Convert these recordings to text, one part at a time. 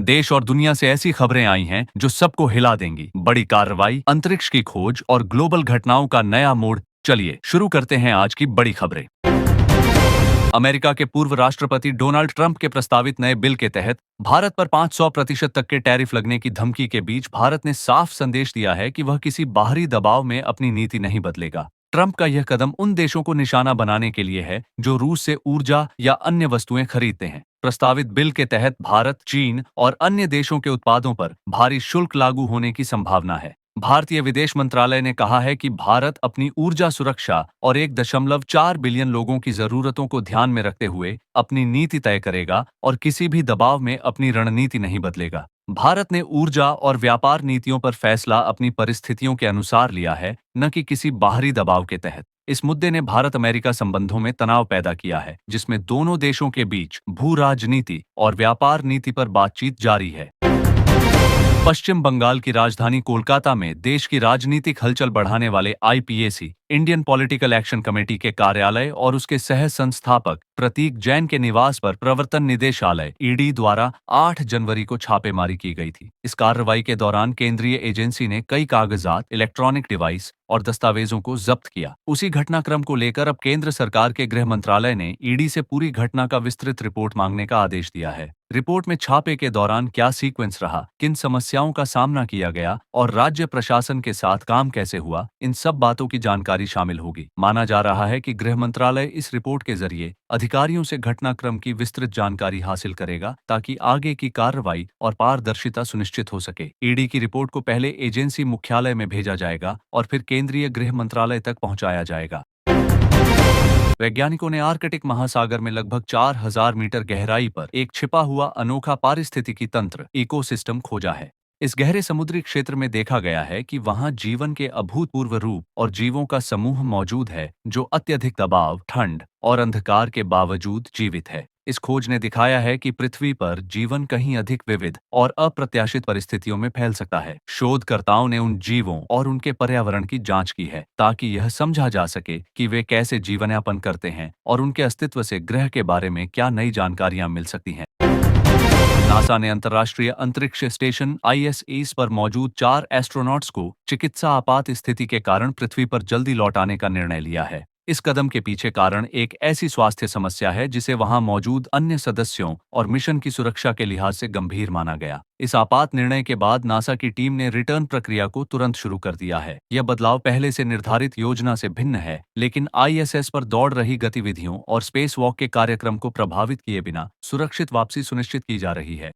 देश और दुनिया से ऐसी खबरें आई हैं जो सबको हिला देंगी। बड़ी कार्रवाई, अंतरिक्ष की खोज और ग्लोबल घटनाओं का नया मोड़। चलिए शुरू करते हैं आज की बड़ी खबरें। अमेरिका के पूर्व राष्ट्रपति डोनाल्ड ट्रंप के प्रस्तावित नए बिल के तहत भारत पर 500% तक के टैरिफ लगने की धमकी के बीच भारत ने साफ संदेश दिया है कि वह किसी बाहरी दबाव में अपनी नीति नहीं बदलेगा। ट्रंप का यह कदम उन देशों को निशाना बनाने के लिए है जो रूस से ऊर्जा या अन्य वस्तुएं खरीदते हैं। प्रस्तावित बिल के तहत भारत, चीन और अन्य देशों के उत्पादों पर भारी शुल्क लागू होने की संभावना है। भारतीय विदेश मंत्रालय ने कहा है कि भारत अपनी ऊर्जा सुरक्षा और 1.4 बिलियन लोगों की जरूरतों को ध्यान में रखते हुए अपनी नीति तय करेगा और किसी भी दबाव में अपनी रणनीति नहीं बदलेगा। भारत ने ऊर्जा और व्यापार नीतियों पर फैसला अपनी परिस्थितियों के अनुसार लिया है, न कि किसी बाहरी दबाव के तहत। इस मुद्दे ने भारत अमेरिका संबंधों में तनाव पैदा किया है, जिसमें दोनों देशों के बीच भू राजनीति और व्यापार नीति पर बातचीत जारी है। पश्चिम बंगाल की राजधानी कोलकाता में देश की राजनीतिक हलचल बढ़ाने वाले IPAC, Indian political action committee के कार्यालय और उसके सह संस्थापक प्रतीक जैन के निवास पर प्रवर्तन निदेशालय ईडी द्वारा 8 जनवरी को छापेमारी की गई थी। इस कार्रवाई के दौरान केंद्रीय एजेंसी ने कई कागजात, इलेक्ट्रॉनिक डिवाइस और दस्तावेजों को जब्त किया। उसी घटनाक्रम को लेकर अब केंद्र सरकार के गृह मंत्रालय ने ईडी से पूरी घटना का विस्तृत रिपोर्ट मांगने का आदेश दिया है। रिपोर्ट में छापे के दौरान क्या सीक्वेंस रहा, किन समस्याओं का सामना किया गया और राज्य प्रशासन के साथ काम कैसे हुआ, इन सब बातों की जानकारी शामिल होगी। माना जा रहा है कि गृह मंत्रालय इस रिपोर्ट के जरिए अधिकारियों से घटनाक्रम की विस्तृत जानकारी हासिल करेगा ताकि आगे की कार्रवाई और पारदर्शिता सुनिश्चित हो सके। ईडी की रिपोर्ट को पहले एजेंसी मुख्यालय में भेजा जाएगा और फिर केंद्रीय गृह मंत्रालय तक पहुंचाया जाएगा। वैज्ञानिकों ने आर्कटिक महासागर में लगभग 4000 मीटर गहराई पर एक छिपा हुआ अनोखा पारिस्थितिकी तंत्र इकोसिस्टम खोजा है। इस गहरे समुद्री क्षेत्र में देखा गया है कि वहां जीवन के अभूतपूर्व रूप और जीवों का समूह मौजूद है जो अत्यधिक दबाव, ठंड और अंधकार के बावजूद जीवित है। इस खोज ने दिखाया है कि पृथ्वी पर जीवन कहीं अधिक विविध और अप्रत्याशित परिस्थितियों में फैल सकता है। शोधकर्ताओं ने उन जीवों और उनके पर्यावरण की जांच की है ताकि यह समझा जा सके कि वे कैसे जीवनयापन करते हैं और उनके अस्तित्व से ग्रह के बारे में क्या नई जानकारियां मिल सकती हैं। नासा ने अंतर्राष्ट्रीय अंतरिक्ष स्टेशन आईएसएस पर मौजूद 4 एस्ट्रोनॉट्स को चिकित्सा आपात स्थिति के कारण पृथ्वी पर जल्दी लौटाने का निर्णय लिया है। इस कदम के पीछे कारण एक ऐसी स्वास्थ्य समस्या है जिसे वहां मौजूद अन्य सदस्यों और मिशन की सुरक्षा के लिहाज से गंभीर माना गया। इस आपात निर्णय के बाद नासा की टीम ने रिटर्न प्रक्रिया को तुरंत शुरू कर दिया है। यह बदलाव पहले से निर्धारित योजना से भिन्न है, लेकिन आईएसएस पर दौड़ रही गतिविधियों और स्पेस वॉक के कार्यक्रम को प्रभावित किए बिना सुरक्षित वापसी सुनिश्चित की जा रही है।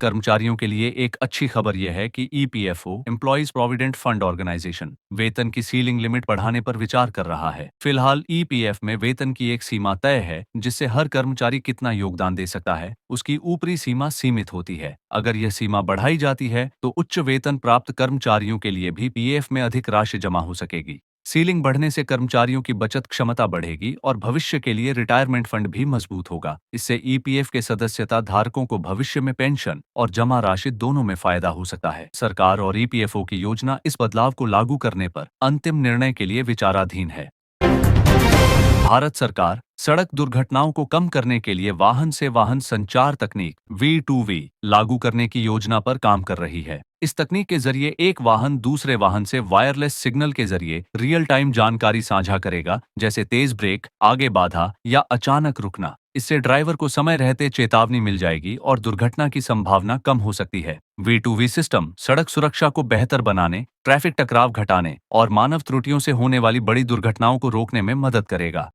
कर्मचारियों के लिए एक अच्छी खबर यह है कि EPFO, employees provident fund organisation, वेतन की सीलिंग लिमिट बढ़ाने पर विचार कर रहा है। फिलहाल ईपीएफ में वेतन की एक सीमा तय है जिससे हर कर्मचारी कितना योगदान दे सकता है, उसकी ऊपरी सीमा सीमित होती है। अगर यह सीमा बढ़ाई जाती है तो उच्च वेतन प्राप्त कर्मचारियों के लिए भी पीएफ में अधिक राशि जमा हो सकेगी। सीलिंग बढ़ने से कर्मचारियों की बचत क्षमता बढ़ेगी और भविष्य के लिए रिटायरमेंट फंड भी मजबूत होगा। इससे ईपीएफ के सदस्यता धारकों को भविष्य में पेंशन और जमा राशि दोनों में फायदा हो सकता है। सरकार और ईपीएफओ की योजना इस बदलाव को लागू करने पर अंतिम निर्णय के लिए विचाराधीन है। भारत सरकार सड़क दुर्घटनाओं को कम करने के लिए वाहन से वाहन संचार तकनीक V2V लागू करने की योजना पर काम कर रही है। इस तकनीक के जरिए एक वाहन दूसरे वाहन से वायरलेस सिग्नल के जरिए रियल टाइम जानकारी साझा करेगा, जैसे तेज ब्रेक, आगे बाधा या अचानक रुकना। इससे ड्राइवर को समय रहते चेतावनी मिल जाएगी और दुर्घटना की संभावना कम हो सकती है। V2V सिस्टम सड़क सुरक्षा को बेहतर बनाने, ट्रैफिक टकराव घटाने और मानव त्रुटियों से होने वाली बड़ी दुर्घटनाओं को रोकने में मदद करेगा।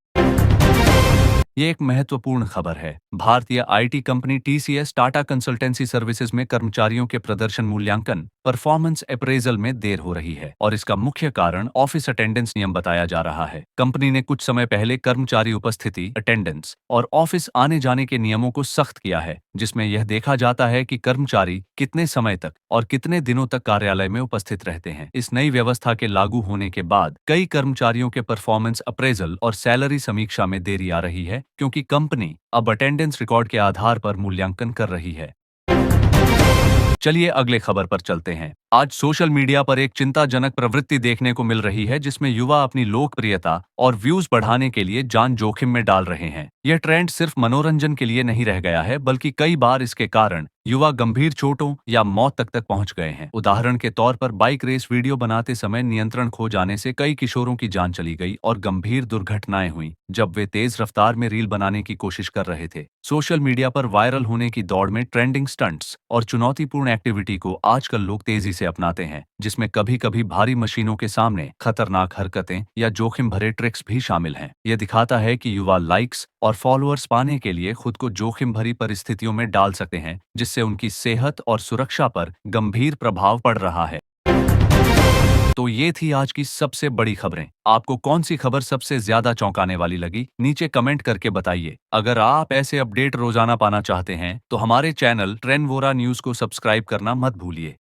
ये एक महत्वपूर्ण खबर है। भारतीय IT company TCS Tata consultancy services में कर्मचारियों के प्रदर्शन मूल्यांकन परफॉर्मेंस अप्रेजल में देर हो रही है और इसका मुख्य कारण ऑफिस अटेंडेंस नियम बताया जा रहा है। कंपनी ने कुछ समय पहले कर्मचारी उपस्थिति अटेंडेंस और ऑफिस आने जाने के नियमों को सख्त किया है, जिसमें यह देखा जाता है कि कर्मचारी कितने समय तक और कितने दिनों तक कार्यालय में उपस्थित रहते हैं। इस नई व्यवस्था के लागू होने के बाद कई कर्मचारियों के परफॉर्मेंस अप्रेजल और सैलरी समीक्षा में देरी आ रही है, क्योंकि कंपनी अब अटेंडेंस रिकॉर्ड के आधार पर मूल्यांकन कर रही है। चलिए अगले खबर पर चलते हैं। आज सोशल मीडिया पर एक चिंताजनक प्रवृत्ति देखने को मिल रही है जिसमें युवा अपनी लोकप्रियता और व्यूज बढ़ाने के लिए जान जोखिम में डाल रहे हैं। यह ट्रेंड सिर्फ मनोरंजन के लिए नहीं रह गया है, बल्कि कई बार इसके कारण युवा गंभीर चोटों या मौत तक पहुंच गए हैं। उदाहरण के तौर पर बाइक रेस वीडियो बनाते समय नियंत्रण खो जाने से कई किशोरों की जान चली गई और गंभीर दुर्घटनाएं हुई जब वे तेज रफ्तार में रील बनाने की कोशिश कर रहे थे। सोशल मीडिया पर वायरल होने की दौड़ में ट्रेंडिंग स्टंट्स और चुनौतीपूर्ण एक्टिविटी को आजकल लोग तेजी से अपनाते हैं, जिसमें कभी कभी भारी मशीनों के सामने खतरनाक हरकतें या जोखिम भरे ट्रिक्स भी शामिल हैं। यह दिखाता है कि युवा लाइक्स और फॉलोअर्स पाने के लिए खुद को जोखिम भरी परिस्थितियों में डाल सकते हैं, जिससे उनकी सेहत और सुरक्षा पर गंभीर प्रभाव पड़ रहा है। तो ये थी आज की सबसे बड़ी खबरें। आपको कौन सी खबर सबसे ज्यादा चौंकाने वाली लगी, नीचे कमेंट करके बताइए। अगर आप ऐसे अपडेट रोजाना पाना चाहते हैं तो हमारे चैनल ट्रेंड वोरा न्यूज को सब्सक्राइब करना मत भूलिए।